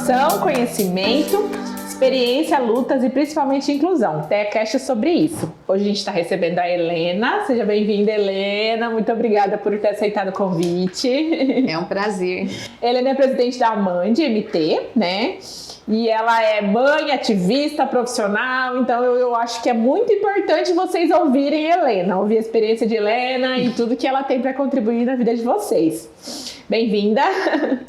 Informação, conhecimento, experiência, lutas e principalmente inclusão. TEAcast é sobre isso. Hoje a gente está recebendo a Helena. Seja bem-vinda, Helena. Muito obrigada por ter aceitado o convite. É um prazer. Helena é presidente da Amande MT, né? E ela é mãe, ativista, profissional, então eu acho que é muito importante vocês ouvirem Helena, ouvir a experiência de Helena e tudo que ela tem para contribuir na vida de vocês. Bem-vinda!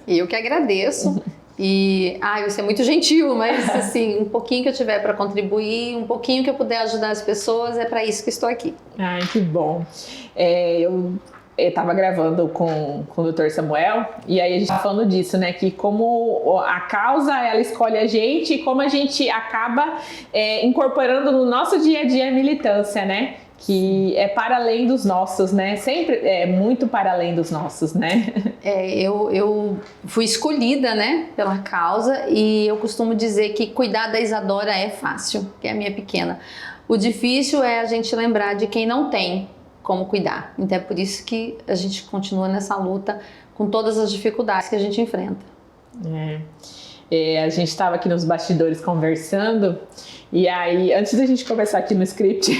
Eu que agradeço. E, você é muito gentil, mas assim, um pouquinho que eu tiver para contribuir, um pouquinho que eu puder ajudar as pessoas, é para isso que estou aqui. Ai, que bom. Eu estava gravando com o Dr. Samuel e aí a gente estava falando disso, né? Que como a causa, ela escolhe a gente e como a gente acaba incorporando no nosso dia a dia a militância, né? Que é para além dos nossos, né? Sempre é muito para além dos nossos, né? Eu fui escolhida, né, pela causa e eu costumo dizer que cuidar da Isadora é fácil, que é a minha pequena. O difícil é a gente lembrar de quem não tem como cuidar. Então é por isso que a gente continua nessa luta com todas as dificuldades que a gente enfrenta. A gente estava aqui nos bastidores conversando e aí, antes da gente começar aqui no script,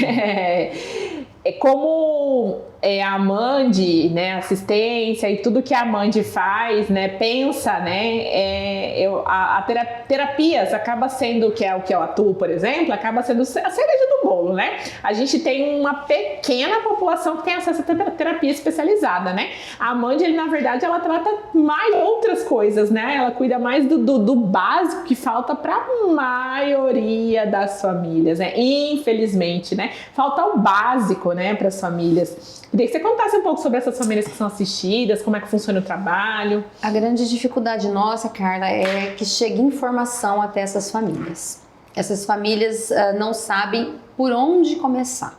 como a Amande, né, assistência e tudo que a Amande faz, né, pensa, né, a terapias acaba sendo, que é o que eu atuo, por exemplo, acaba sendo a cereja do bolo, né? A gente tem uma pequena população que tem acesso a terapia especializada, né? A Amande, na verdade, ela trata mais outras coisas, né? Ela cuida mais do básico que falta para a maioria das famílias, né? Infelizmente, né? Falta o básico, né, para as famílias. Queria que você contasse um pouco sobre essas famílias que são assistidas, como é que funciona o trabalho. A grande dificuldade nossa, Carla, é que chegue informação até essas famílias. Essas famílias não sabem por onde começar.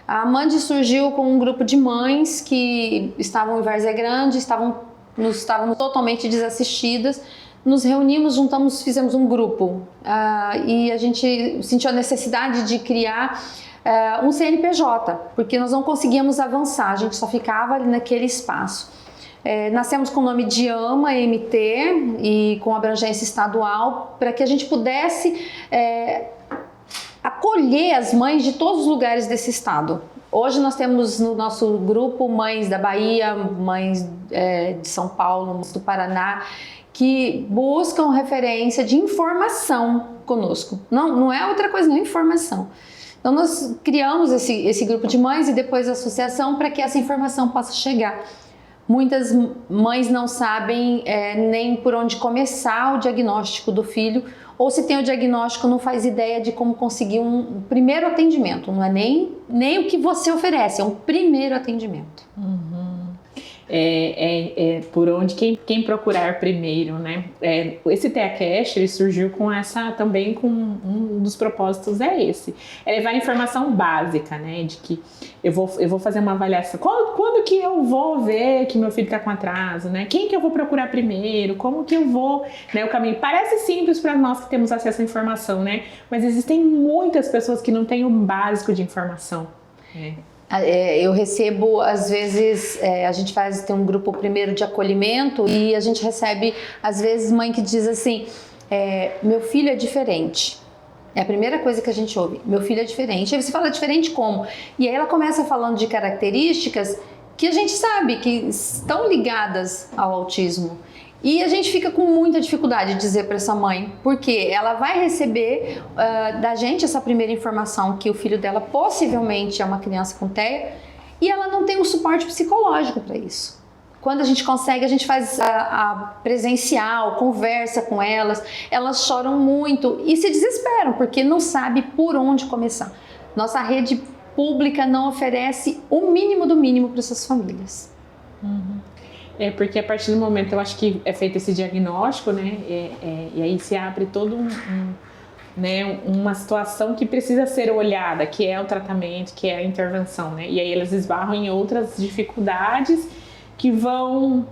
A Amande surgiu com um grupo de mães que estavam em Várzea Grande, estavam totalmente desassistidas. Nos reunimos, juntamos, fizemos um grupo e a gente sentiu a necessidade de criar um CNPJ, porque nós não conseguíamos avançar, a gente só ficava ali naquele espaço. Nascemos com o nome de AMA MT e com abrangência estadual, para que a gente pudesse acolher as mães de todos os lugares desse estado. Hoje nós temos no nosso grupo mães da Bahia, mães de São Paulo, do Paraná, que buscam referência de informação conosco. Não é outra coisa, não é informação. Então nós criamos esse grupo de mães e depois a associação para que essa informação possa chegar. Muitas mães não sabem nem por onde começar o diagnóstico do filho, ou se tem o diagnóstico não faz ideia de como conseguir um primeiro atendimento. Não é nem o que você oferece, é um primeiro atendimento. Por onde quem procurar primeiro, né? Esse TEAcast, ele surgiu também com um dos propósitos esse. É levar informação básica, né? De que eu vou fazer uma avaliação. Quando que eu vou ver que meu filho está com atraso, né? Quem que eu vou procurar primeiro? Como que eu vou, né? O caminho parece simples para nós que temos acesso à informação, né? Mas existem muitas pessoas que não têm o básico de informação. Eu recebo, às vezes, a gente tem um grupo primeiro de acolhimento e a gente recebe, às vezes, mãe que diz assim, meu filho é diferente. É a primeira coisa que a gente ouve, meu filho é diferente. Aí você fala, diferente como? E aí ela começa falando de características que a gente sabe que estão ligadas ao autismo. E a gente fica com muita dificuldade de dizer para essa mãe, porque ela vai receber da gente essa primeira informação que o filho dela possivelmente é uma criança com TEA e ela não tem um suporte psicológico para isso. Quando a gente consegue, a gente faz a presencial, conversa com elas choram muito e se desesperam, porque não sabe por onde começar. Nossa rede pública não oferece o mínimo do mínimo para essas famílias. Porque a partir do momento, eu acho que é feito esse diagnóstico, né, e aí se abre todo uma situação que precisa ser olhada, que é o tratamento, que é a intervenção, né, e aí eles esbarram em outras dificuldades que vão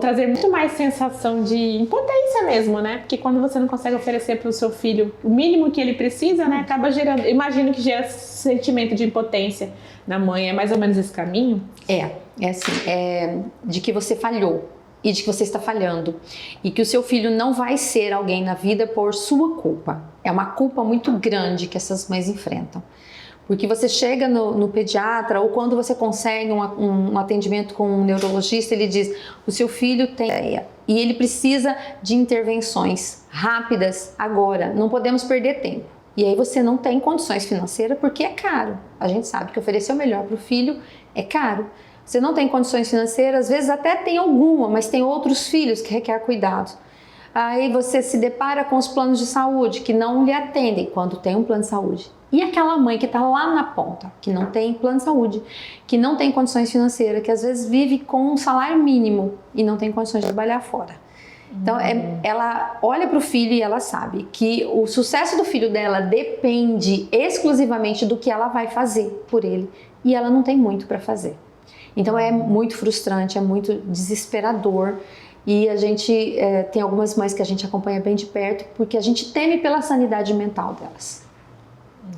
trazer muito mais sensação de impotência mesmo, né, porque quando você não consegue oferecer para o seu filho o mínimo que ele precisa, né, acaba gerando, imagino que gera sentimento de impotência na mãe. É mais ou menos esse caminho? É assim, de que você falhou. e de que você está falhando e que o seu filho não vai ser alguém na vida por sua culpa. É uma culpa muito grande que essas mães enfrentam. Porque você chega no pediatra ou quando você consegue um atendimento com um neurologista, ele diz, o seu filho tem ideia e ele precisa de intervenções rápidas agora, não podemos perder tempo. E aí você não tem condições financeiras porque é caro. A gente sabe que oferecer o melhor para o filho é caro. Você não tem condições financeiras, às vezes até tem alguma, mas tem outros filhos que requer cuidado. Aí você se depara com os planos de saúde que não lhe atendem quando tem um plano de saúde. E aquela mãe que está lá na ponta, que não tem plano de saúde, que não tem condições financeiras, que às vezes vive com um salário mínimo e não tem condições de trabalhar fora. Então, ela olha para o filho e ela sabe que o sucesso do filho dela depende exclusivamente do que ela vai fazer por ele. E ela não tem muito para fazer. Então, é muito frustrante, é muito desesperador. E a gente tem algumas mães que a gente acompanha bem de perto, porque a gente teme pela sanidade mental delas.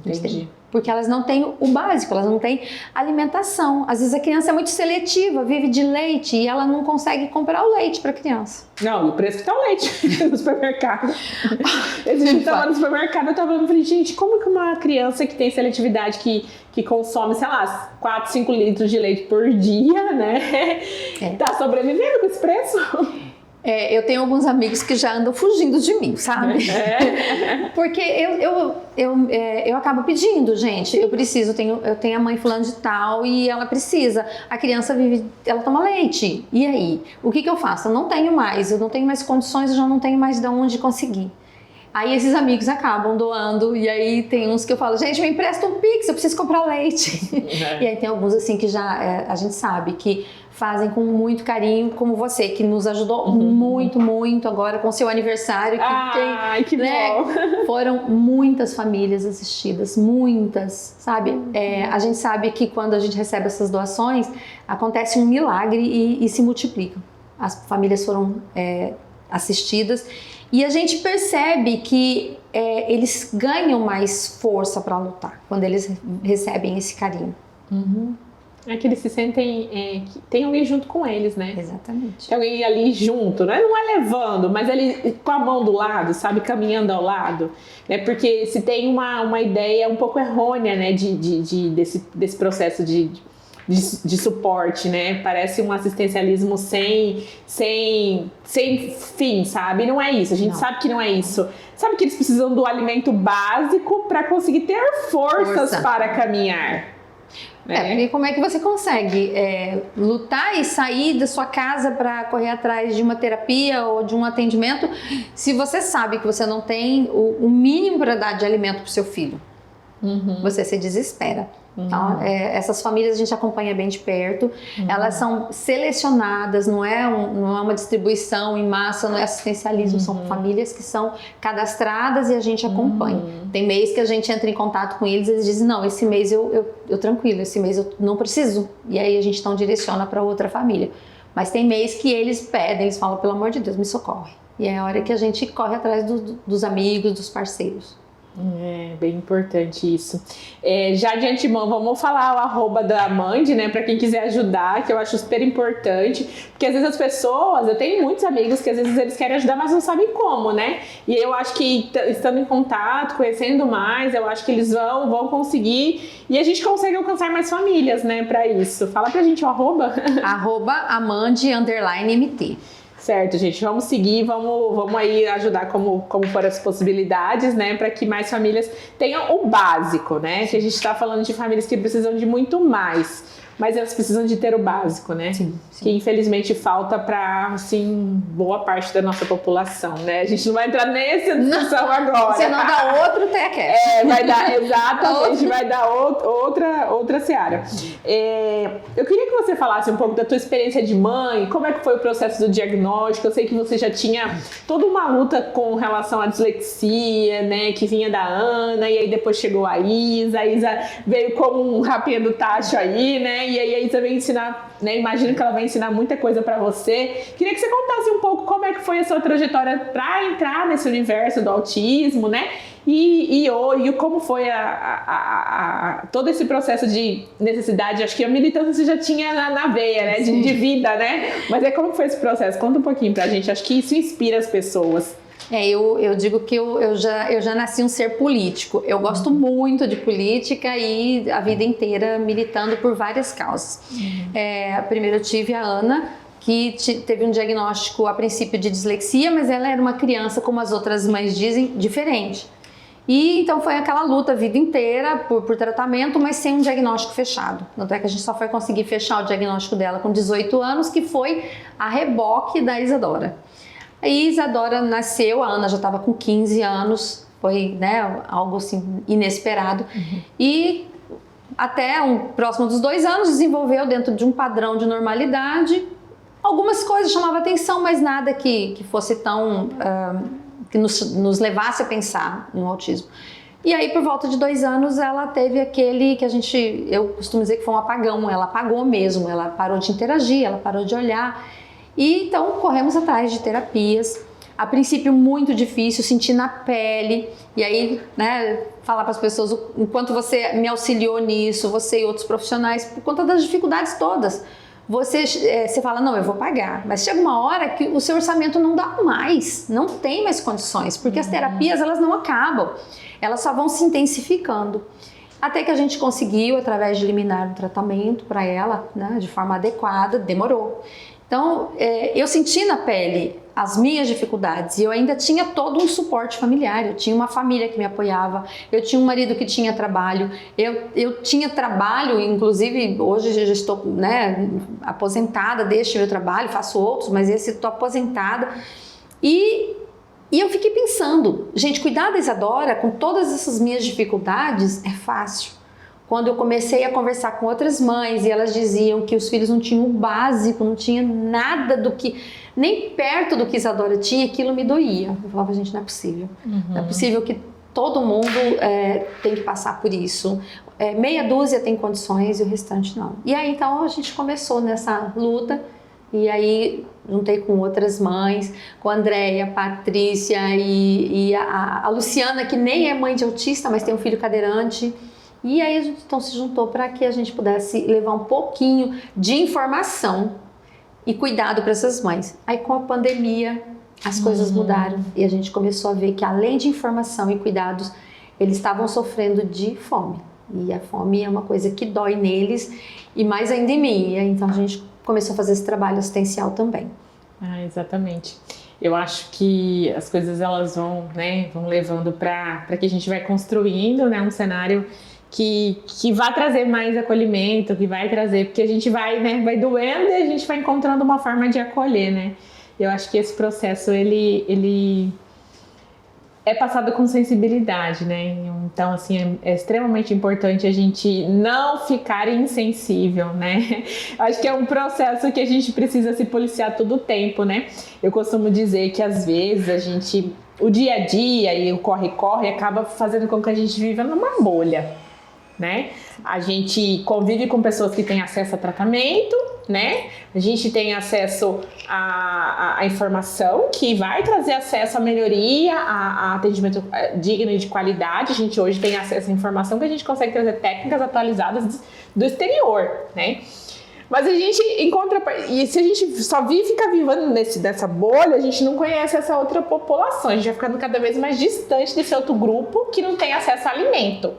Entendi. Porque elas não têm o básico, elas não têm alimentação. Às vezes a criança é muito seletiva, vive de leite e ela não consegue comprar o leite para a criança. Não, o preço que tá o leite no supermercado. Esse dia eu tava no supermercado, eu tava falando, gente, como que uma criança que tem seletividade, que consome, sei lá, 4, 5 litros de leite por dia, né? Tá sobrevivendo com esse preço? Eu tenho alguns amigos que já andam fugindo de mim, sabe? Porque eu acabo pedindo, gente, eu preciso, eu tenho a mãe fulano de tal e ela precisa, a criança vive, ela toma leite, e aí? O que eu faço? Eu não tenho mais condições, eu já não tenho mais de onde conseguir. Aí esses amigos acabam doando, e aí tem uns que eu falo, gente, me empresta um Pix, eu preciso comprar leite. E aí tem alguns assim que já a gente sabe que fazem com muito carinho, como você, que nos ajudou muito, muito agora com seu aniversário. Que bom! Foram muitas famílias assistidas, muitas, sabe? A gente sabe que quando a gente recebe essas doações, acontece um milagre e se multiplicam. As famílias foram assistidas e a gente percebe que eles ganham mais força para lutar quando eles recebem esse carinho. É que eles se sentem que tem alguém junto com eles, né? Exatamente. Tem alguém ali junto, né? Não é levando, mas ali com a mão do lado, sabe? Caminhando ao lado. Né? Porque se tem uma ideia um pouco errônea, né? Desse processo de suporte, né? Parece um assistencialismo sem fim, sabe? Não é isso, a gente sabe que não é isso. Sabe que eles precisam do alimento básico para conseguir ter forças para caminhar. E como é que você consegue lutar e sair da sua casa para correr atrás de uma terapia ou de um atendimento se você sabe que você não tem o mínimo para dar de alimento para o seu filho? Você se desespera. Então, essas famílias a gente acompanha bem de perto, elas são selecionadas, não é uma distribuição em massa, não é assistencialismo, são famílias que são cadastradas e a gente acompanha. Tem mês que a gente entra em contato com eles, eles dizem, não, esse mês eu tranquilo, esse mês eu não preciso, e aí a gente então direciona para outra família. Mas tem mês que eles pedem, eles falam, pelo amor de Deus, me socorre. E é a hora que a gente corre atrás dos amigos, dos parceiros. É bem importante isso. Já de antemão, vamos falar o arroba da Mandy, né? Pra quem quiser ajudar, que eu acho super importante. Porque às vezes as pessoas, eu tenho muitos amigos que às vezes eles querem ajudar, mas não sabem como, né? E eu acho que estando em contato, conhecendo mais, eu acho que eles vão conseguir. E a gente consegue alcançar mais famílias, né? Pra isso. Fala pra gente o arroba. @Amandy_MT. Certo, gente, vamos seguir, vamos aí ajudar como for as possibilidades, né, para que mais famílias tenham o básico, né, que a gente está falando de famílias que precisam de muito mais, mas elas precisam de ter o básico, né, sim. Que infelizmente falta para, assim, boa parte da nossa população, né, a gente não vai entrar nessa discussão agora. Você não dá outro TechCast. Vai dar, exatamente, vai dar outra seara. Eu queria que você falasse um pouco da tua experiência de mãe, como é que foi o processo do diagnóstico. Eu sei que você já tinha toda uma luta com relação à dislexia, né, que vinha da Ana, e aí depois chegou a Isa veio como um rapinha do tacho aí, né, e aí a Isa veio ensinar, né, imagino que ela vai ensinar muita coisa pra você. Queria que você contasse um pouco como é que foi a sua trajetória pra entrar nesse universo do autismo, né, E como foi todo esse processo de necessidade? Acho que a militância você já tinha na veia, né? De vida, né? Mas como foi esse processo? Conta um pouquinho pra gente. Acho que isso inspira as pessoas. Eu digo que eu já nasci um ser político. Eu gosto muito de política e a vida inteira militando por várias causas. Primeiro eu tive a Ana, que teve um diagnóstico a princípio de dislexia, mas ela era uma criança, como as outras mães dizem, diferente. E então foi aquela luta a vida inteira por tratamento, mas sem um diagnóstico fechado. Tanto é que a gente só foi conseguir fechar o diagnóstico dela com 18 anos, que foi a reboque da Isadora. Aí Isadora nasceu, a Ana já estava com 15 anos, foi, né, algo assim inesperado. E até próximo dos 2 anos desenvolveu dentro de um padrão de normalidade. Algumas coisas chamavam atenção, mas nada que fosse tão... que nos levasse a pensar no autismo. E aí, por volta de 2 anos, ela teve aquele que eu costumo dizer que foi um apagão. Ela apagou mesmo, ela parou de interagir, ela parou de olhar. E então corremos atrás de terapias. A princípio muito difícil, sentir na pele. E aí, né, falar para as pessoas o quanto você me auxiliou nisso, você e outros profissionais, por conta das dificuldades todas. Você fala, não, eu vou pagar, mas chega uma hora que o seu orçamento não dá mais, não tem mais condições, porque as terapias elas não acabam, elas só vão se intensificando. Até que a gente conseguiu, através de liminar um tratamento para ela, né, de forma adequada, demorou. Então, eu senti na pele as minhas dificuldades e eu ainda tinha todo um suporte familiar, eu tinha uma família que me apoiava, eu tinha um marido que tinha trabalho, eu tinha trabalho, inclusive hoje já estou, né, aposentada, deixo meu trabalho, faço outros, mas esse estou aposentada e eu fiquei pensando, gente, cuidar da Isadora com todas essas minhas dificuldades é fácil. Quando eu comecei a conversar com outras mães e elas diziam que os filhos não tinham o básico, não tinha nada nem perto do que Isadora tinha, aquilo me doía. Eu falava, gente, não é possível. Não é possível que todo mundo tem que passar por isso. Meia dúzia tem condições e o restante não. E aí, então, a gente começou nessa luta e aí juntei com outras mães, com a Andréia, a Patrícia e a Luciana, que nem é mãe de autista, mas tem um filho cadeirante. E aí a gente então se juntou para que a gente pudesse levar um pouquinho de informação e cuidado para essas mães. Aí com a pandemia as coisas mudaram e a gente começou a ver que além de informação e cuidados, eles estavam sofrendo de fome. E a fome é uma coisa que dói neles e mais ainda em mim. E aí, então a gente começou a fazer esse trabalho assistencial também. Exatamente. Eu acho que as coisas elas vão levando para que a gente vai construindo, né, um cenário que vai trazer mais acolhimento, que vai trazer, porque a gente vai doendo e a gente vai encontrando uma forma de acolher, né? Eu acho que esse processo, ele é passado com sensibilidade, né? Então, assim, é extremamente importante a gente não ficar insensível, né? Acho que é um processo que a gente precisa se policiar todo o tempo, né? Eu costumo dizer que, às vezes, o dia a dia e o corre-corre acaba fazendo com que a gente viva numa bolha, né? A gente convive com pessoas que têm acesso a tratamento, né? A gente tem acesso a informação que vai trazer acesso à melhoria, a atendimento digno e de qualidade. A gente hoje tem acesso à informação que a gente consegue trazer técnicas atualizadas do exterior, né? Mas a gente encontra, e se a gente só fica vivendo nessa bolha, a gente não conhece essa outra população, a gente vai ficando cada vez mais distante desse outro grupo que não tem acesso a alimento.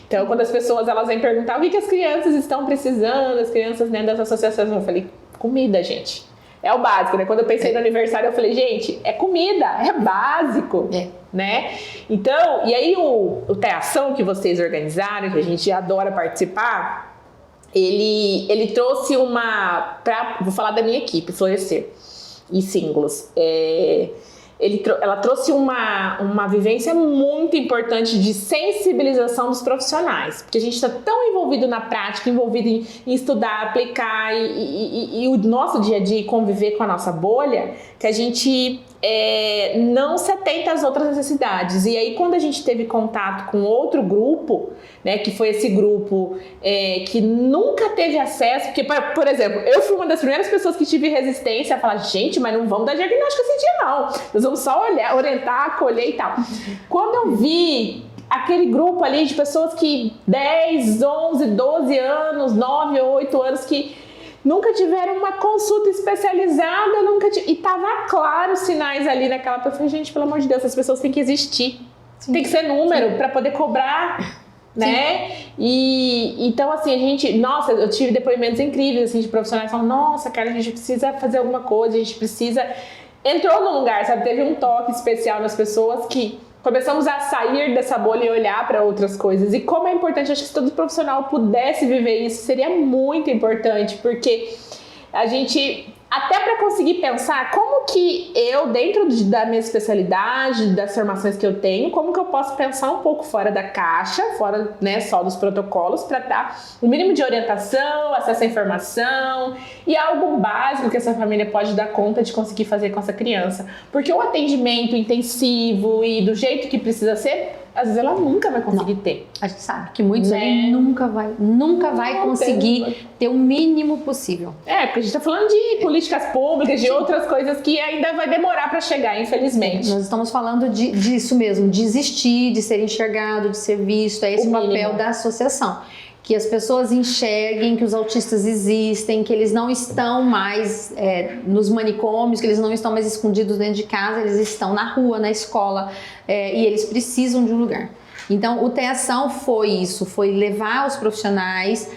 Então, quando as pessoas elas vêm perguntar o que as crianças estão precisando, as crianças, né, das associações, eu falei, comida, gente. É o básico, né? Quando eu pensei no aniversário, eu falei, gente, é comida, é básico, né? Então, e aí o Teação que vocês organizaram, que a gente adora participar, ele trouxe vou falar da minha equipe, Florescer e Símbolos. Ela trouxe uma vivência muito importante de sensibilização dos profissionais, porque a gente está tão envolvido na prática, envolvido em estudar, aplicar e o nosso dia a dia conviver com a nossa bolha, que a gente não se atenta às outras necessidades. E aí, quando a gente teve contato com outro grupo, né, que foi esse grupo que nunca teve acesso, porque, por exemplo, eu fui uma das primeiras pessoas que tive resistência a falar, gente, mas não vamos dar diagnóstico esse dia não, nós vamos só olhar, orientar, acolher e tal. Quando eu vi aquele grupo ali de pessoas que 10, 11, 12 anos, 9 ou 8 anos que nunca tiveram uma consulta especializada, e tava claro os sinais ali naquela pessoa. Gente, pelo amor de Deus, as pessoas têm que existir. Sim. Tem que ser número para poder cobrar, né? E então, assim, nossa, eu tive depoimentos incríveis, assim, de profissionais falando, nossa, cara, a gente precisa fazer alguma coisa, a gente precisa... Entrou num lugar, sabe? Teve um toque especial nas pessoas que começamos a sair dessa bolha e olhar para outras coisas. E como é importante, acho que se todo profissional pudesse viver isso, seria muito importante, porque a gente, até para conseguir pensar como que eu, dentro da minha especialidade, das formações que eu tenho, como que eu posso pensar um pouco fora da caixa, fora, né, só dos protocolos, para dar o mínimo de orientação, acesso à informação e algo básico que essa família pode dar conta de conseguir fazer com essa criança. Porque o atendimento intensivo e do jeito que precisa ser, às vezes ela nunca vai conseguir ter. A gente sabe que muitos aí nunca vai conseguir ter o mínimo possível. Porque a gente está falando de políticas públicas, de outras coisas que ainda vai demorar para chegar, infelizmente. Nós estamos falando disso mesmo, de existir, de ser enxergado, de ser visto. É esse o papel da associação. Que as pessoas enxerguem que os autistas existem, que eles não estão mais nos manicômios, que eles não estão mais escondidos dentro de casa, eles estão na rua, na escola, e eles precisam de um lugar. Então, o Teação foi isso, foi levar os profissionais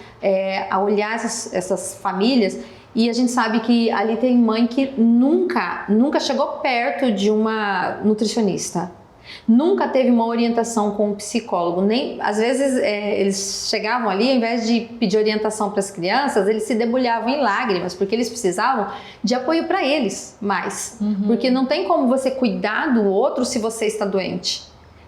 a olhar essas famílias, e a gente sabe que ali tem mãe que nunca chegou perto de uma nutricionista. Nunca teve uma orientação com um psicólogo, nem às vezes eles chegavam ali, ao invés de pedir orientação para as crianças, eles se debulhavam em lágrimas, porque eles precisavam de apoio para eles mais, porque não tem como você cuidar do outro se você está doente.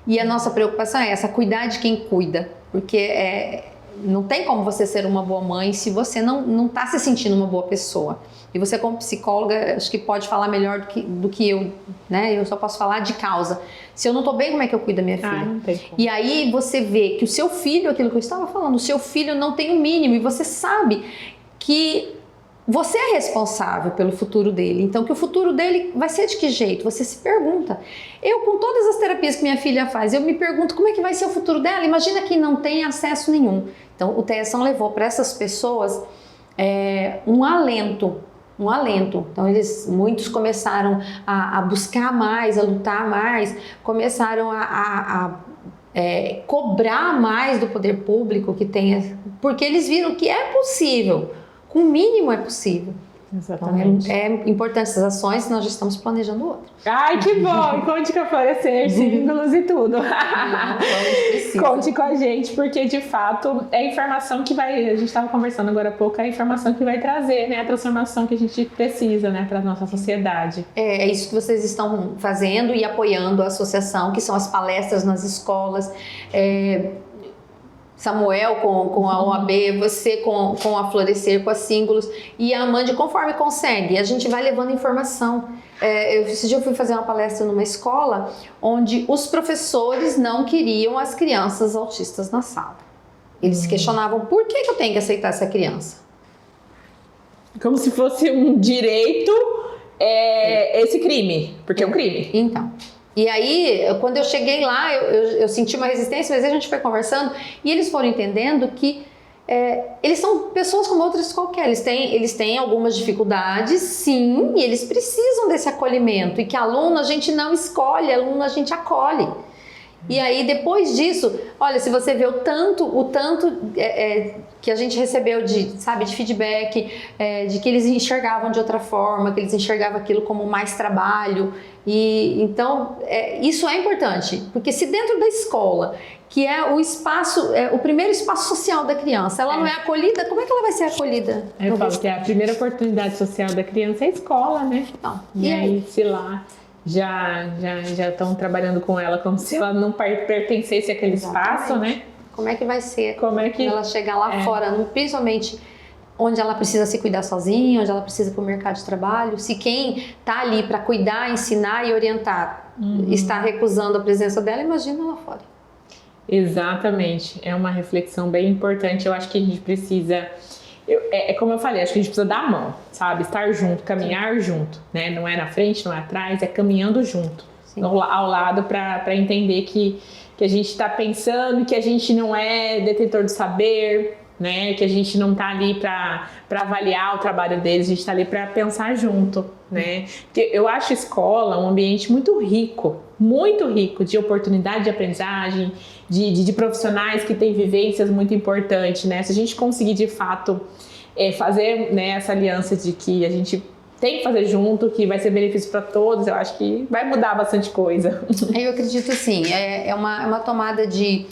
E a nossa preocupação é essa, cuidar de quem cuida, porque não tem como você ser uma boa mãe se você não está se sentindo uma boa pessoa. E você, como psicóloga, acho que pode falar melhor do que eu, né? Eu só posso falar de causa. Se eu não tô bem, como é que eu cuido da minha filha? Não tem como. E aí você vê que o seu filho, aquilo que eu estava falando, o seu filho não tem o mínimo, e você sabe que você é responsável pelo futuro dele. Então, que o futuro dele vai ser de que jeito? Você se pergunta. Eu, com todas as terapias que minha filha faz, eu me pergunto como é que vai ser o futuro dela. Imagina que não tem acesso nenhum. Então, o Teação levou para essas pessoas um alento. Então muitos começaram a buscar mais, a lutar mais, começaram a cobrar mais do poder público que tenha, porque eles viram que é possível, com o mínimo é possível. Exatamente. Então, é importante essas ações, nós já estamos planejando outras. Ai, que bom! Conte com aparecer, símbolos e tudo. Conte com a gente, porque de fato é a informação que vai, a gente estava conversando agora há pouco, é a informação que vai trazer, né, a transformação que a gente precisa, né, para a nossa sociedade. É isso que vocês estão fazendo e apoiando a associação, que são as palestras nas escolas, Samuel com a OAB, você com a Florescer, com a Símbolos, e a Amanda, conforme consegue, a gente vai levando informação. Esse dia eu fui fazer uma palestra numa escola onde os professores não queriam as crianças autistas na sala. Eles se questionavam, por que eu tenho que aceitar essa criança? Como se fosse um direito esse crime, porque é um crime. Então... E aí, quando eu cheguei lá, eu senti uma resistência, mas a gente foi conversando e eles foram entendendo que eles são pessoas como outras qualquer. Eles têm algumas dificuldades, sim, e eles precisam desse acolhimento. E que aluno a gente não escolhe, aluno a gente acolhe. E aí, depois disso, olha, se você vê o tanto que a gente recebeu de feedback, de que eles enxergavam de outra forma, que eles enxergavam aquilo como mais trabalho. E então, isso é importante, porque se dentro da escola, que é o espaço, o primeiro espaço social da criança, ela não é acolhida, como é que ela vai ser acolhida? Eu falo que a primeira oportunidade social da criança é a escola, né? Então, e aí, se lá já estão trabalhando com ela como se ela não pertencesse àquele espaço, né? Como é que vai ser quando ela chegar lá fora, principalmente onde ela precisa se cuidar sozinha, onde ela precisa ir para o mercado de trabalho, se quem está ali para cuidar, ensinar e orientar está recusando a presença dela, imagina lá fora. Exatamente, é uma reflexão bem importante. Eu acho que a gente precisa É como eu falei, acho que a gente precisa dar a mão, sabe? Estar junto, caminhar junto, né? Não é na frente, não é atrás, é caminhando junto, ao lado, para entender que a gente está pensando, que a gente não é detentor do saber, né? Que a gente não está ali para avaliar o trabalho deles, a gente está ali para pensar junto, né? Porque eu acho a escola um ambiente muito rico de oportunidade de aprendizagem, de profissionais que têm vivências muito importantes, né? Se a gente conseguir de fato fazer, né, essa aliança de que a gente tem que fazer junto, que vai ser benefício para todos, eu acho que vai mudar bastante coisa. Eu acredito assim, é uma tomada de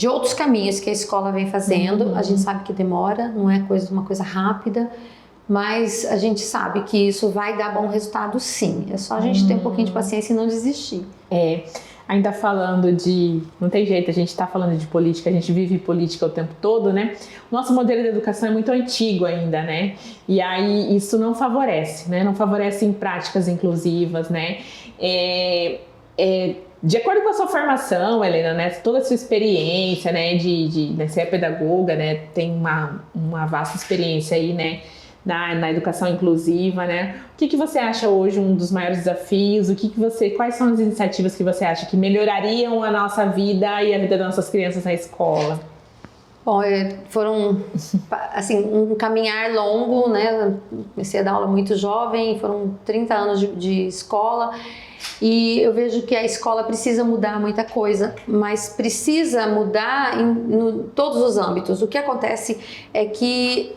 outros caminhos que a escola vem fazendo. A gente sabe que demora, não é uma coisa rápida, mas a gente sabe que isso vai dar bom resultado sim. É só a gente ter um pouquinho de paciência e não desistir. Ainda falando não tem jeito, a gente está falando de política, a gente vive política o tempo todo, né? O nosso modelo de educação é muito antigo ainda, né? E aí isso não favorece, né? Não favorece em práticas inclusivas, né? De acordo com a sua formação, Helena, né? Toda a sua experiência, né? Né, você é pedagoga, né? Tem uma vasta experiência aí, né? Na educação inclusiva, né? O que você acha hoje um dos maiores desafios? Quais são as iniciativas que você acha que melhorariam a nossa vida e a vida das nossas crianças na escola? Bom, foram assim, um caminhar longo, né? Comecei a dar aula muito jovem, foram 30 anos de escola. E eu vejo que a escola precisa mudar muita coisa, mas precisa mudar em todos os âmbitos. O que acontece é que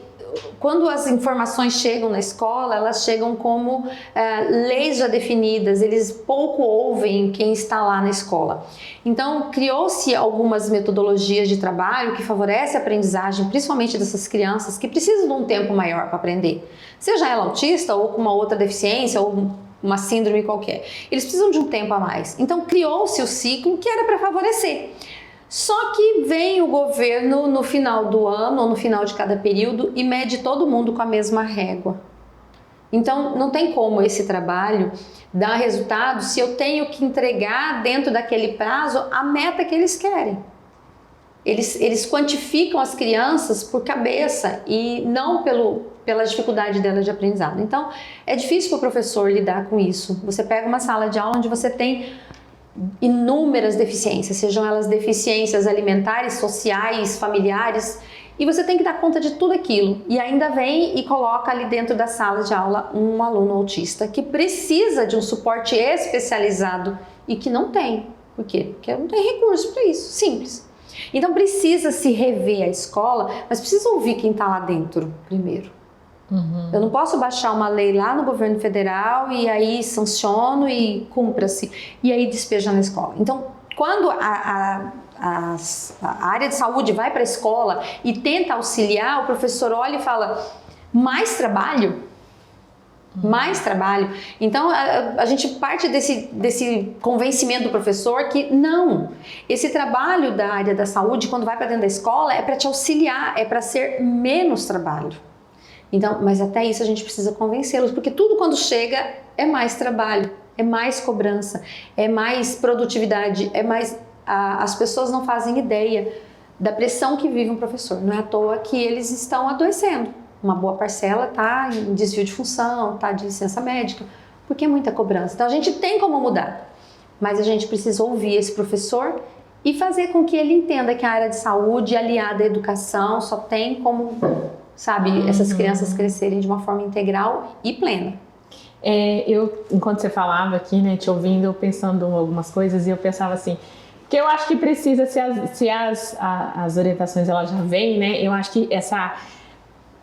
quando as informações chegam na escola, elas chegam como leis já definidas, eles pouco ouvem quem está lá na escola. Então, criou-se algumas metodologias de trabalho que favorecem a aprendizagem, principalmente dessas crianças que precisam de um tempo maior para aprender. Seja ela autista ou com uma outra deficiência ou uma síndrome qualquer. Eles precisam de um tempo a mais. Então, criou-se o ciclo que era para favorecer. Só que vem o governo no final do ano ou no final de cada período e mede todo mundo com a mesma régua. Então, não tem como esse trabalho dar resultado se eu tenho que entregar dentro daquele prazo a meta que eles querem. Eles quantificam as crianças por cabeça e não pela dificuldade delas de aprendizado. Então, é difícil para o professor lidar com isso. Você pega uma sala de aula onde você tem inúmeras deficiências, sejam elas deficiências alimentares, sociais, familiares, e você tem que dar conta de tudo aquilo. E ainda vem e coloca ali dentro da sala de aula um aluno autista que precisa de um suporte especializado e que não tem. Por quê? Porque não tem recurso para isso, simples. Então precisa se rever a escola, mas precisa ouvir quem está lá dentro primeiro. Eu não posso baixar uma lei lá no governo federal e aí sanciono e cumpra-se e aí despeja na escola. Então, quando a área de saúde vai para a escola e tenta auxiliar, o professor olha e fala, mais trabalho? Mais trabalho? Então, a gente parte desse convencimento do professor que não, esse trabalho da área da saúde, quando vai para dentro da escola, é para te auxiliar, é para ser menos trabalho. Então, mas até isso a gente precisa convencê-los, porque tudo quando chega é mais trabalho, é mais cobrança, é mais produtividade, é mais... As pessoas não fazem ideia da pressão que vive um professor. Não é à toa que eles estão adoecendo. Uma boa parcela está em desvio de função, está de licença médica, porque é muita cobrança. Então a gente tem como mudar, mas a gente precisa ouvir esse professor e fazer com que ele entenda que a área de saúde aliada à educação só tem como... sabe, essas crianças crescerem de uma forma integral e plena. Enquanto você falava aqui, né, te ouvindo, pensando em algumas coisas, e eu pensava assim, que eu acho que precisa, se as orientações elas já vêm, né, eu acho que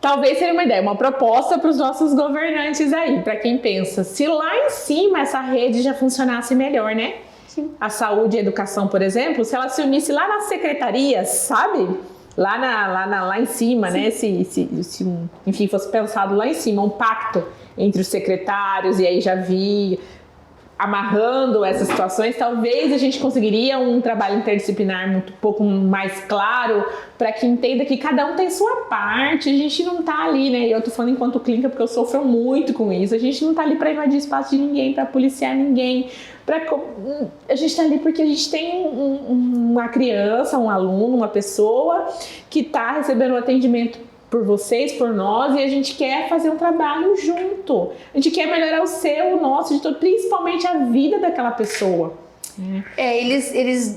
talvez seria uma ideia, uma proposta para os nossos governantes aí, para quem pensa, se lá em cima essa rede já funcionasse melhor, né? Sim. A saúde e a educação, por exemplo, se ela se unisse lá nas secretarias, sabe? Lá em cima, sim, né? Se enfim, fosse pensado lá em cima, um pacto entre os secretários, e aí já vi amarrando essas situações, talvez a gente conseguiria um trabalho interdisciplinar um pouco mais claro, para que entenda que cada um tem sua parte, a gente não tá ali, né? Eu tô falando enquanto clínica porque eu sofro muito com isso, a gente não tá ali para invadir espaço de ninguém, para policiar ninguém, a gente tá ali porque a gente tem uma criança, um aluno, uma pessoa que tá recebendo um atendimento por vocês, por nós, e a gente quer fazer um trabalho junto. A gente quer melhorar o seu, o nosso, de todo, principalmente a vida daquela pessoa.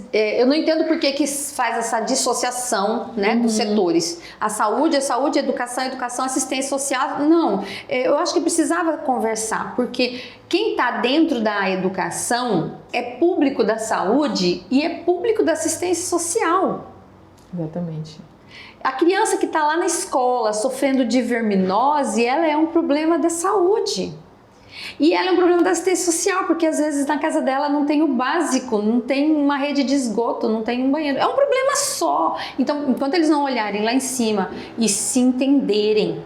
Eu não entendo por que faz essa dissociação, né, dos setores. A saúde, educação, assistência social. Não, eu acho que precisava conversar, porque quem está dentro da educação é público da saúde e é público da assistência social. Exatamente. A criança que está lá na escola sofrendo de verminose, ela é um problema da saúde. E ela é um problema da assistência social, porque às vezes na casa dela não tem o básico, não tem uma rede de esgoto, não tem um banheiro. É um problema só. Então, enquanto eles não olharem lá em cima e se entenderem,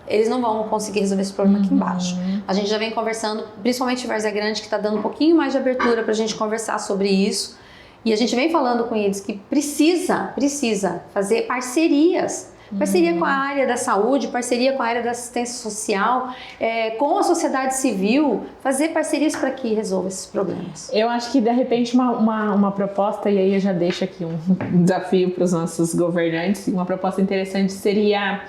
eles não vão conseguir resolver esse problema aqui embaixo. A gente já vem conversando, principalmente o Várzea Grande, que está dando um pouquinho mais de abertura para a gente conversar sobre isso. E a gente vem falando com eles que precisa fazer parcerias. Parceria com a área da saúde, parceria com a área da assistência social, com a sociedade civil, fazer parcerias para que resolva esses problemas. Eu acho que, de repente, uma proposta, e aí eu já deixo aqui um desafio para os nossos governantes, uma proposta interessante seria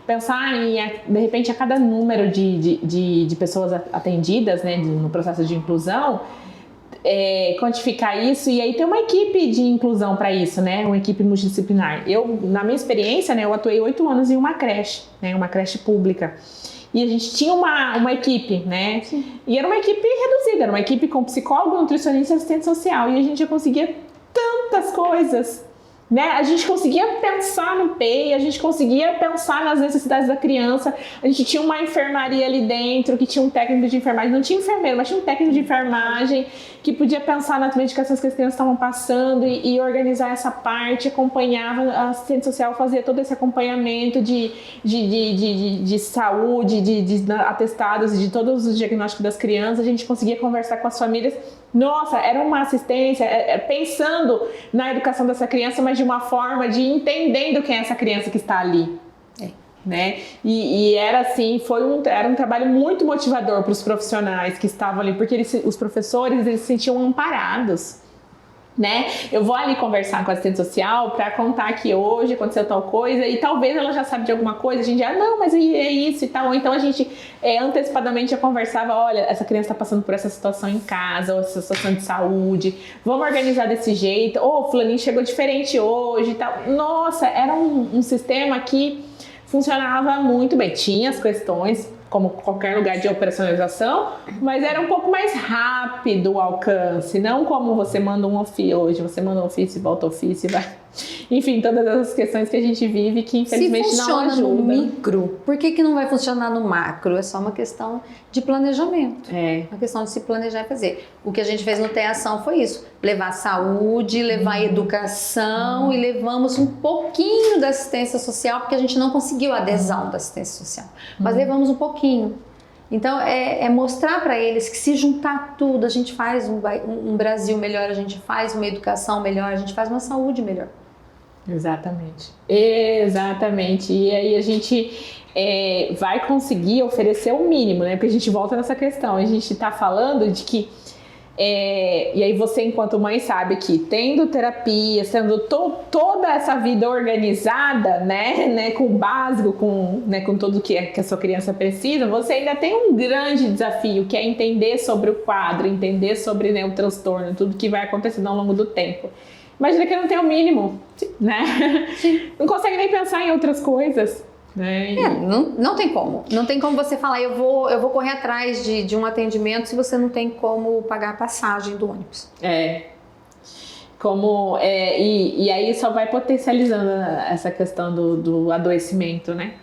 pensar em, de repente, a cada número de pessoas atendidas, né, no processo de inclusão, quantificar isso e aí ter uma equipe de inclusão para isso, né? Uma equipe multidisciplinar. Eu, na minha experiência, né, eu atuei 8 anos em uma creche, né? Uma creche pública. E a gente tinha uma equipe, né? Sim. E era uma equipe reduzida, era uma equipe com psicólogo, nutricionista e assistente social. E a gente já conseguia tantas coisas, né? A gente conseguia pensar no PEI, a gente conseguia pensar nas necessidades da criança. A gente tinha uma enfermaria ali dentro, que tinha um técnico de enfermagem, não tinha enfermeiro, mas tinha um técnico de enfermagem que podia pensar nas medicações que as crianças estavam passando e organizar essa parte, acompanhava, a assistente social fazia todo esse acompanhamento de saúde, de atestados, de todos os diagnósticos das crianças. A gente conseguia conversar com as famílias. Nossa, era uma assistência pensando na educação dessa criança, mas de uma forma de entendendo quem é essa criança que está ali. Né? E era assim, era um trabalho muito motivador para os profissionais que estavam ali, porque os professores eles se sentiam amparados. Né? Eu vou ali conversar com a assistente social para contar que hoje aconteceu tal coisa e talvez ela já sabe de alguma coisa, a gente já, não, mas é isso e tal. Ou então a gente antecipadamente já conversava, olha, essa criança está passando por essa situação em casa, ou essa situação de saúde, vamos organizar desse jeito, ou fulaninho chegou diferente hoje e tal. Nossa, era um sistema que funcionava muito bem, tinha as questões, como qualquer lugar de operacionalização, mas era um pouco mais rápido o alcance, não como você manda um ofício hoje, você manda um ofício, volta ofício e vai. Enfim, todas essas questões que a gente vive que infelizmente não ajudam. Se funciona no micro, por que não vai funcionar no macro? É só uma questão de planejamento. Uma questão de se planejar e fazer. O que a gente fez no Tem Ação foi isso, levar saúde, levar educação e levamos um pouquinho da assistência social, porque a gente não conseguiu a adesão da assistência social, mas levamos um pouquinho. Então, é mostrar para eles que se juntar tudo, a gente faz um Brasil melhor, a gente faz uma educação melhor, a gente faz uma saúde melhor. Exatamente. E aí a gente vai conseguir oferecer o mínimo, né? Porque a gente volta nessa questão, a gente está falando de que e aí você, enquanto mãe, sabe que tendo terapia, tendo toda essa vida organizada, né, com o básico, com tudo que a sua criança precisa, você ainda tem um grande desafio, que é entender sobre o quadro, entender sobre, né, o transtorno, tudo que vai acontecendo ao longo do tempo. Imagina que não tem o mínimo, né? Sim. Não consegue nem pensar em outras coisas. Né? Não tem como. Não tem como você falar, eu vou correr atrás de um atendimento se você não tem como pagar a passagem do ônibus. E aí só vai potencializando essa questão do adoecimento, né?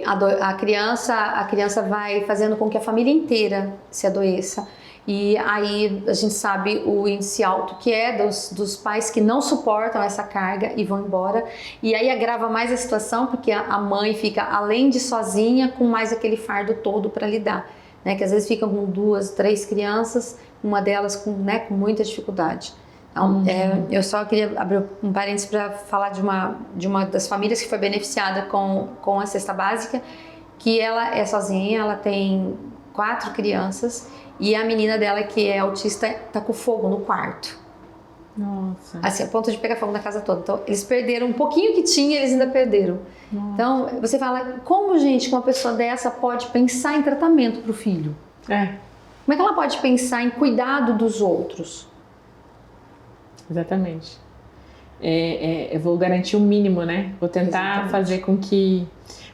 A criança vai fazendo com que a família inteira se adoeça. E aí a gente sabe o índice alto que é dos pais que não suportam essa carga e vão embora. E aí agrava mais a situação, porque a mãe fica, além de sozinha, com mais aquele fardo todo para lidar, né? Que às vezes fica com 2, 3 crianças, uma delas com muita dificuldade. Então, eu só queria abrir um parênteses para falar de uma das famílias que foi beneficiada com a cesta básica, que ela é sozinha, ela tem 4 crianças, e a menina dela, que é autista, tá com fogo no quarto. Nossa. Assim, a ponto de pegar fogo na casa toda. Então, eles perderam um pouquinho que tinha, eles ainda perderam. Então, você fala, como, gente, uma pessoa dessa pode pensar em tratamento para o filho? Como é que ela pode pensar em cuidado dos outros? Exatamente. Eu vou garantir o mínimo, né? Vou tentar fazer com que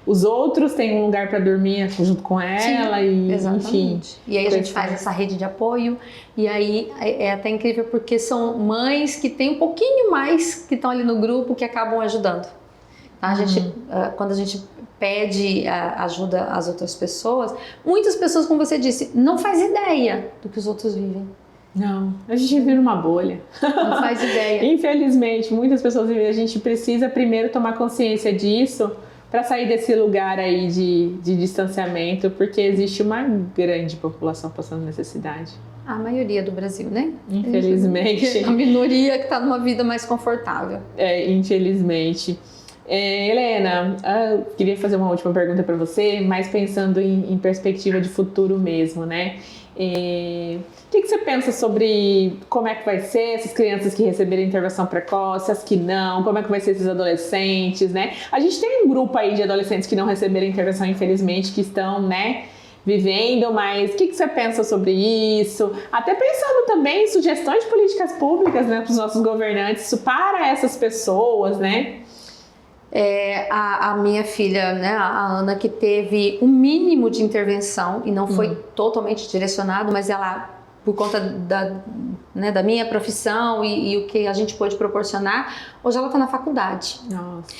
os outros tenham um lugar para dormir junto com ela. Sim, enfim. E aí a gente faz essa rede de apoio, e aí é até incrível porque são mães que têm um pouquinho mais que estão ali no grupo que acabam ajudando. A gente, quando a gente pede ajuda às outras pessoas, muitas pessoas, como você disse, não faz ideia do que os outros vivem. Não, a gente vive numa bolha. Não faz ideia. Infelizmente, muitas pessoas vivem. A gente precisa primeiro tomar consciência disso para sair desse lugar aí de distanciamento, porque existe uma grande população passando necessidade. A maioria do Brasil, né? Infelizmente. A minoria que está numa vida mais confortável. Infelizmente. Helena, eu queria fazer uma última pergunta para você, mas pensando em perspectiva de futuro mesmo, né? O que você pensa sobre como é que vai ser essas crianças que receberam intervenção precoce, as que não, como é que vai ser esses adolescentes, né? A gente tem um grupo aí de adolescentes que não receberam intervenção, infelizmente, que estão, né, vivendo, mas o que você pensa sobre isso? Até pensando também em sugestões de políticas públicas, né, para os nossos governantes, para essas pessoas, né? A minha filha, né, a Ana, que teve um mínimo de intervenção e não foi totalmente direcionado, mas ela, por conta da minha profissão e o que a gente pôde proporcionar, hoje ela está na faculdade. Nossa.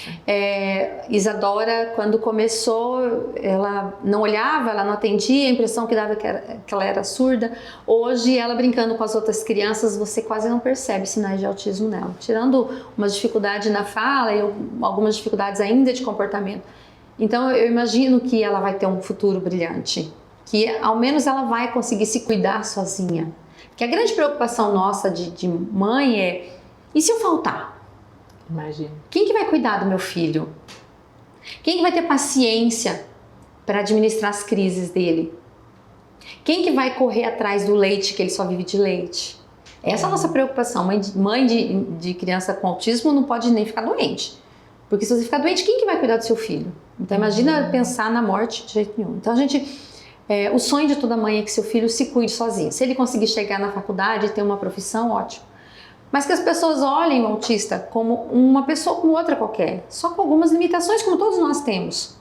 Isadora, quando começou, ela não olhava, ela não atendia, a impressão que dava que ela era surda. Hoje, ela brincando com as outras crianças, você quase não percebe sinais de autismo nela. Tirando uma dificuldade na fala e algumas dificuldades ainda de comportamento. Então, eu imagino que ela vai ter um futuro brilhante. Que ao menos ela vai conseguir se cuidar sozinha. Porque a grande preocupação nossa de mãe é, e se eu faltar? Imagina. Quem que vai cuidar do meu filho? Quem que vai ter paciência para administrar as crises dele? Quem que vai correr atrás do leite, que ele só vive de leite? Essa é a nossa preocupação. Mãe de criança com autismo não pode nem ficar doente. Porque se você ficar doente, quem que vai cuidar do seu filho? Então imagina pensar na morte de jeito nenhum. Então o sonho de toda mãe é que seu filho se cuide sozinho. Se ele conseguir chegar na faculdade e ter uma profissão, ótimo. Mas que as pessoas olhem o autista como uma pessoa como outra qualquer, só com algumas limitações, como todos nós temos.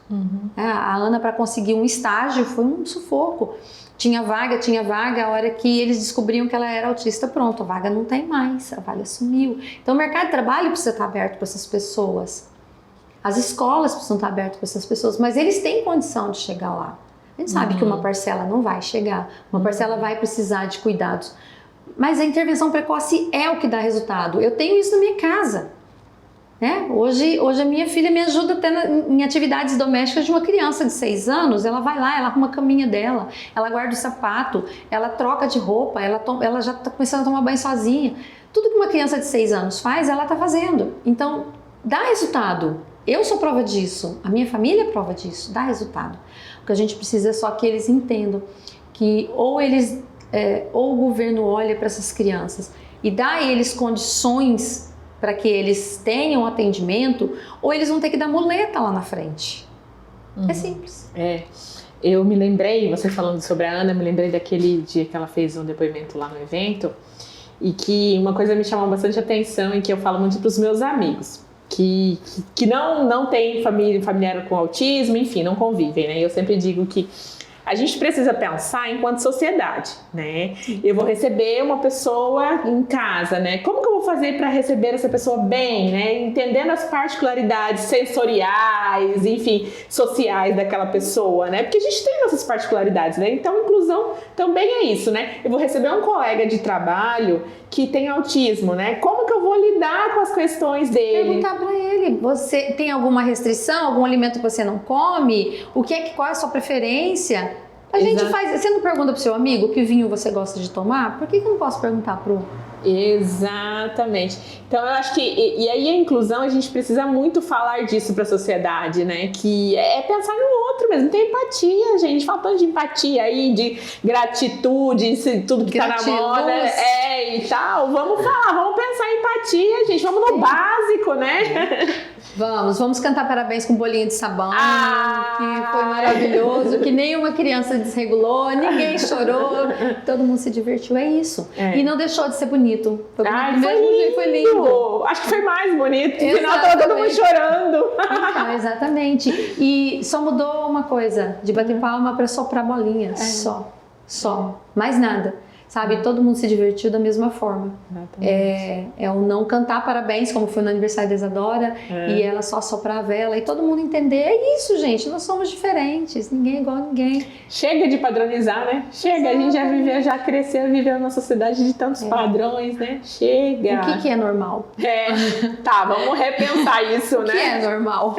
A Ana, para conseguir um estágio, foi um sufoco. Tinha vaga, a hora que eles descobriam que ela era autista, pronto, a vaga não tem mais, a vaga sumiu. Então o mercado de trabalho precisa estar aberto para essas pessoas. As escolas precisam estar abertas para essas pessoas, mas eles têm condição de chegar lá. A gente sabe que uma parcela não vai chegar, uma parcela vai precisar de cuidados. Mas a intervenção precoce é o que dá resultado. Eu tenho isso na minha casa. Né? Hoje a minha filha me ajuda até em atividades domésticas de uma criança de 6 anos. Ela vai lá, ela arruma a caminha dela, ela guarda o sapato, ela troca de roupa, ela já está começando a tomar banho sozinha. Tudo que uma criança de 6 anos faz, ela está fazendo. Então, dá resultado. Eu sou prova disso, a minha família é prova disso, dá resultado. O que a gente precisa é só que eles entendam que ou o governo olha para essas crianças e dá a eles condições para que eles tenham atendimento, ou eles vão ter que dar muleta lá na frente. É simples. Eu me lembrei, você falando sobre a Ana, me lembrei daquele dia que ela fez um depoimento lá no evento, e que uma coisa me chamou bastante atenção e que eu falo muito para os meus amigos, que não tem familiar com autismo, enfim, não convivem, né? Eu sempre digo que a gente precisa pensar enquanto sociedade, né? Eu vou receber uma pessoa em casa, né? Como que eu vou fazer para receber essa pessoa bem, né? Entendendo as particularidades sensoriais, enfim, sociais daquela pessoa, né? Porque a gente tem nossas particularidades, né? Então, inclusão também é isso, né? Eu vou receber um colega de trabalho que tem autismo, né? Como que eu vou lidar com as questões dele? Perguntar para ele, você tem alguma restrição, algum alimento que você não come? Qual é a sua preferência? A gente faz, você não pergunta pro seu amigo que vinho você gosta de tomar? Por que eu não posso perguntar pro... Exatamente. Então eu acho que, e aí a inclusão, a gente precisa muito falar disso para a sociedade, né? Que é pensar no outro mesmo, tem empatia, gente, faltando de empatia aí, de gratitude, tudo que tá na moda, e tal. Vamos falar, vamos pensar em empatia, gente, vamos no básico, né? Vamos cantar parabéns com bolinho de sabão, que foi maravilhoso, que nenhuma criança desregulou, ninguém chorou, todo mundo se divertiu, é isso. E não deixou de ser bonito. Foi bonito mesmo, foi lindo. Acho que foi mais bonito, no final tava todo mundo chorando. Então, exatamente. E só mudou uma coisa, de bater palma para soprar bolinha, só, mais nada. Sabe, todo mundo se divertiu da mesma forma. É o não cantar parabéns, como foi no aniversário da Isadora, e ela só soprar a vela, e todo mundo entender, é isso, gente, nós somos diferentes, ninguém é igual a ninguém. Chega de padronizar, né? Chega, a gente já cresceu, viveu numa sociedade de tantos padrões, né? Chega. O que é normal? Tá, vamos repensar isso, né? O que é normal?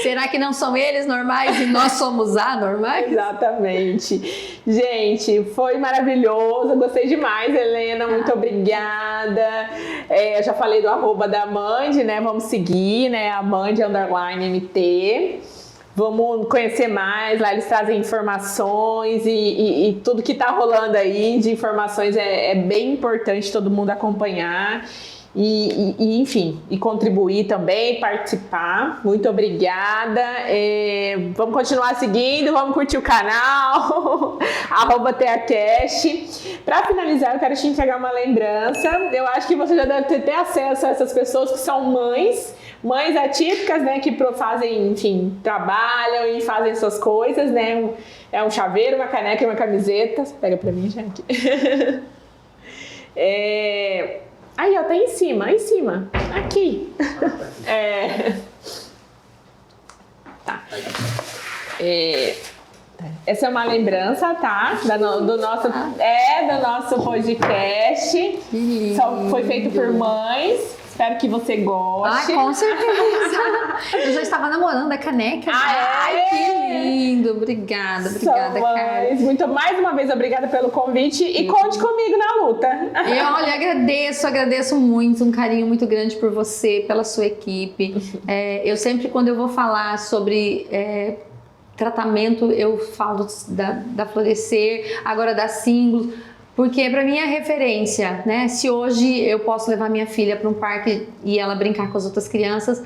Será que não são eles normais e nós somos anormais? Exatamente. Gente, foi maravilhoso. Gostei demais, Helena, muito obrigada. Eu já falei do arroba da Mandy, né? Vamos seguir, né? A Mandy_MT. Vamos conhecer mais, lá eles trazem informações e tudo que tá rolando aí de informações é bem importante todo mundo acompanhar. Enfim, e contribuir também, participar. Muito obrigada. Vamos continuar seguindo, vamos curtir o canal, @TeaCast. Para finalizar, eu quero te entregar uma lembrança. Eu acho que você já deve ter acesso a essas pessoas que são mães atípicas, né, que fazem, enfim, trabalham e fazem suas coisas, né? É um chaveiro, uma caneca e uma camiseta. Pega pra mim, gente. Aí, ó, tá em cima. Aqui. Tá. Essa é uma lembrança, tá? Do nosso podcast. Só foi feito por mães. Espero que você goste. Com certeza. Eu já estava namorando a caneca. Que lindo. Obrigada, Carla. Mais uma vez, obrigada pelo convite e conte comigo na luta. Eu agradeço muito, um carinho muito grande por você, pela sua equipe. Eu sempre, quando eu vou falar sobre tratamento, eu falo da Florescer, agora da Símbolo, porque para mim é referência, né? Se hoje eu posso levar minha filha para um parque e ela brincar com as outras crianças,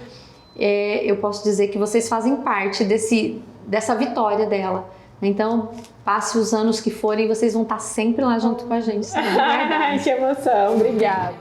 eu posso dizer que vocês fazem parte dessa vitória dela. Então, passe os anos que forem, vocês vão estar sempre lá junto com a gente. Que emoção, obrigada.